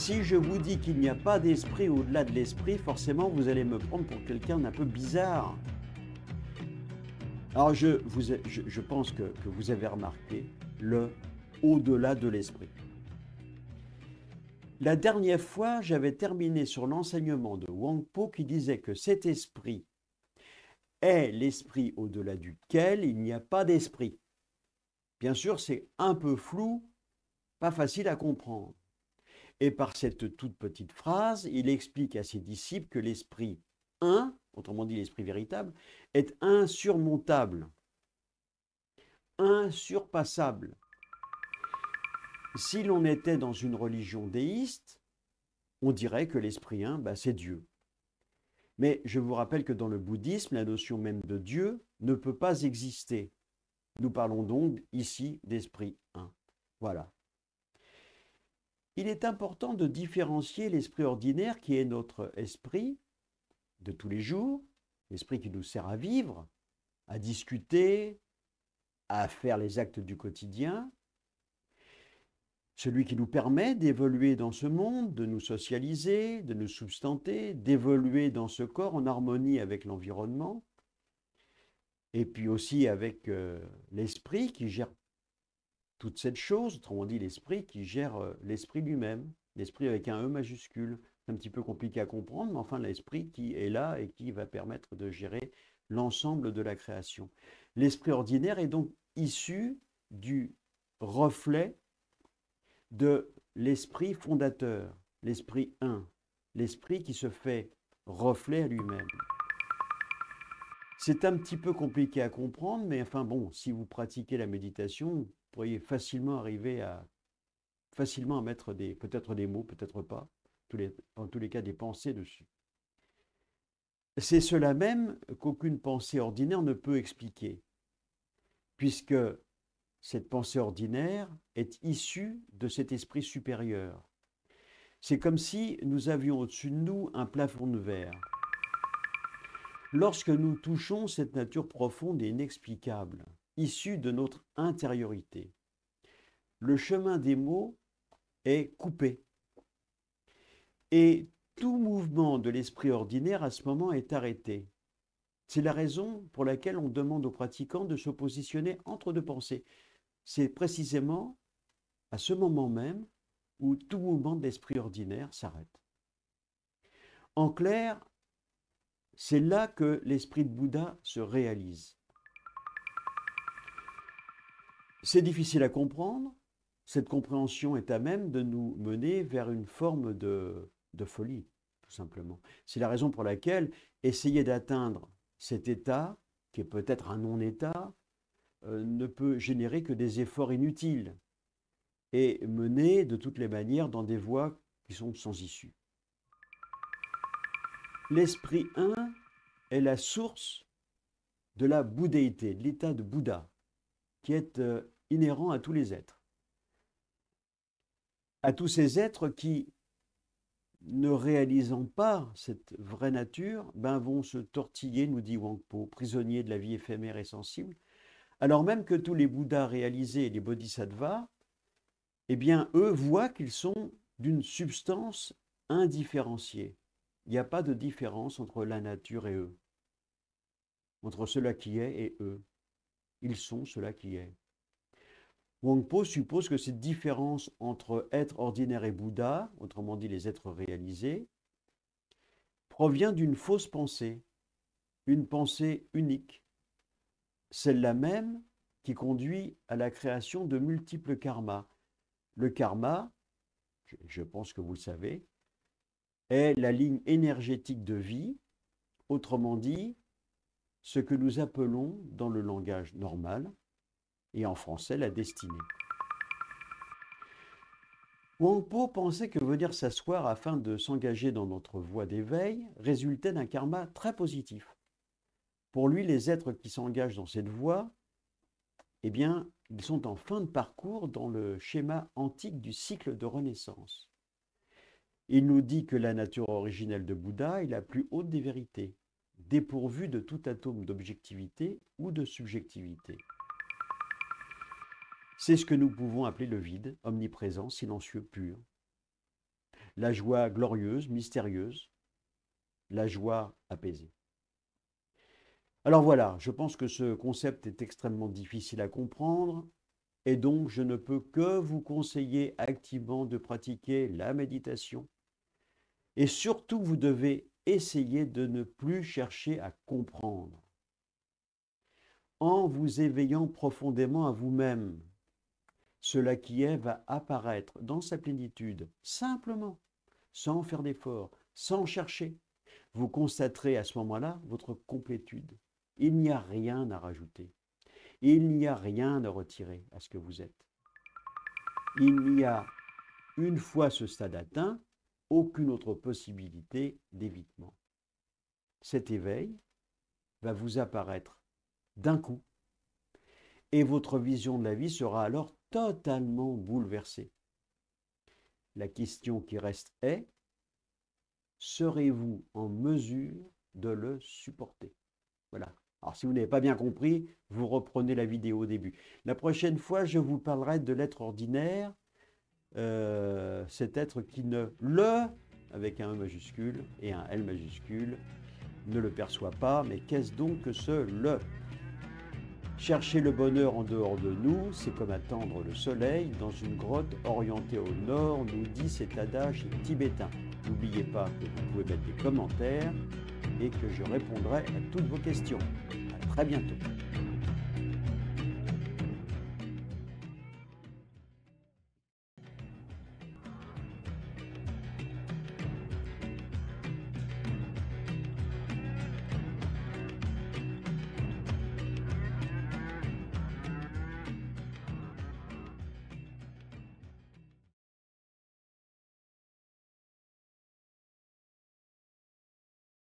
Si je vous dis qu'il n'y a pas d'esprit au-delà de l'esprit, forcément vous allez me prendre pour quelqu'un d'un peu bizarre. Alors je pense que vous avez remarqué le au-delà de l'esprit. La dernière fois, j'avais terminé sur l'enseignement de Wang Po qui disait que cet esprit est l'esprit au-delà duquel il n'y a pas d'esprit. Bien sûr, c'est un peu flou, pas facile à comprendre. Et par cette toute petite phrase, il explique à ses disciples que l'esprit un, autrement dit l'esprit véritable, est insurmontable, insurpassable. Si l'on était dans une religion déiste, on dirait que l'esprit un, c'est Dieu. Mais je vous rappelle que dans le bouddhisme, la notion même de Dieu ne peut pas exister. Nous parlons donc ici d'esprit un. Voilà. Il est important de différencier l'esprit ordinaire qui est notre esprit de tous les jours, l'esprit qui nous sert à vivre, à discuter, à faire les actes du quotidien, celui qui nous permet d'évoluer dans ce monde, de nous socialiser, de nous substanter, d'évoluer dans ce corps en harmonie avec l'environnement, et puis aussi avec l'esprit qui gère toute cette chose, autrement dit l'esprit qui gère l'esprit lui-même, l'esprit avec un E majuscule. C'est un petit peu compliqué à comprendre, mais enfin l'esprit qui est là et qui va permettre de gérer l'ensemble de la création. L'esprit ordinaire est donc issu du reflet de l'esprit fondateur, l'esprit un, l'esprit qui se fait reflet à lui-même. C'est un petit peu compliqué à comprendre, mais enfin bon, si vous pratiquez la méditation, vous pourriez facilement arriver à mettre peut-être des mots, peut-être pas, en tous les cas des pensées dessus. C'est cela même qu'aucune pensée ordinaire ne peut expliquer, puisque cette pensée ordinaire est issue de cet esprit supérieur. C'est comme si nous avions au-dessus de nous un plafond de verre. Lorsque nous touchons cette nature profonde et inexplicable, issue de notre intériorité, le chemin des mots est coupé. Et tout mouvement de l'esprit ordinaire à ce moment est arrêté. C'est la raison pour laquelle on demande aux pratiquants de se positionner entre deux pensées. C'est précisément à ce moment même où tout mouvement de l'esprit ordinaire s'arrête. En clair, c'est là que l'esprit de Bouddha se réalise. C'est difficile à comprendre. Cette compréhension est à même de nous mener vers une forme de folie, tout simplement. C'est la raison pour laquelle essayer d'atteindre cet état, qui est peut-être un non-état, ne peut générer que des efforts inutiles et mener de toutes les manières dans des voies qui sont sans issue. L'esprit un est la source de la bouddhéité, de l'état de Bouddha, qui est inhérent à tous les êtres. À tous ces êtres qui, ne réalisant pas cette vraie nature, vont se tortiller, nous dit Wang Po, prisonniers de la vie éphémère et sensible, alors même que tous les Bouddhas réalisés et les Bodhisattvas, eux voient qu'ils sont d'une substance indifférenciée. Il n'y a pas de différence entre la nature et eux, entre cela qui est et eux. Ils sont cela qui est. Wang Po suppose que cette différence entre être ordinaire et Bouddha, autrement dit les êtres réalisés, provient d'une fausse pensée, une pensée unique, celle-là même qui conduit à la création de multiples karmas. Le karma, je pense que vous le savez, est la ligne énergétique de vie, autrement dit, ce que nous appelons dans le langage normal, et en français, la destinée. Wang Po pensait que venir s'asseoir afin de s'engager dans notre voie d'éveil résultait d'un karma très positif. Pour lui, les êtres qui s'engagent dans cette voie, ils sont en fin de parcours dans le schéma antique du cycle de renaissance. Il nous dit que la nature originelle de Bouddha est la plus haute des vérités, dépourvue de tout atome d'objectivité ou de subjectivité. C'est ce que nous pouvons appeler le vide, omniprésent, silencieux, pur. la joie glorieuse, mystérieuse, la joie apaisée. Alors voilà, je pense que ce concept est extrêmement difficile à comprendre et donc je ne peux que vous conseiller activement de pratiquer la méditation et surtout vous devez essayer de ne plus chercher à comprendre en vous éveillant profondément à vous-même. Cela qui est va apparaître dans sa plénitude, simplement, sans faire d'effort, sans chercher. Vous constaterez à ce moment-là votre complétude. Il n'y a rien à rajouter. Il n'y a rien à retirer à ce que vous êtes. Il n'y a, une fois ce stade atteint, aucune autre possibilité d'évitement. Cet éveil va vous apparaître d'un coup et votre vision de la vie sera alors totalement bouleversée. La question qui reste est, serez-vous en mesure de le supporter? Voilà. Alors si vous n'avez pas bien compris, vous reprenez la vidéo au début. La prochaine fois, je vous parlerai de l'être ordinaire, cet être qui avec un E majuscule et un L majuscule, ne le perçoit pas, mais qu'est-ce donc que ce le? Chercher le bonheur en dehors de nous, c'est comme attendre le soleil dans une grotte orientée au nord, nous dit cet adage tibétain. N'oubliez pas que vous pouvez mettre des commentaires et que je répondrai à toutes vos questions. À très bientôt.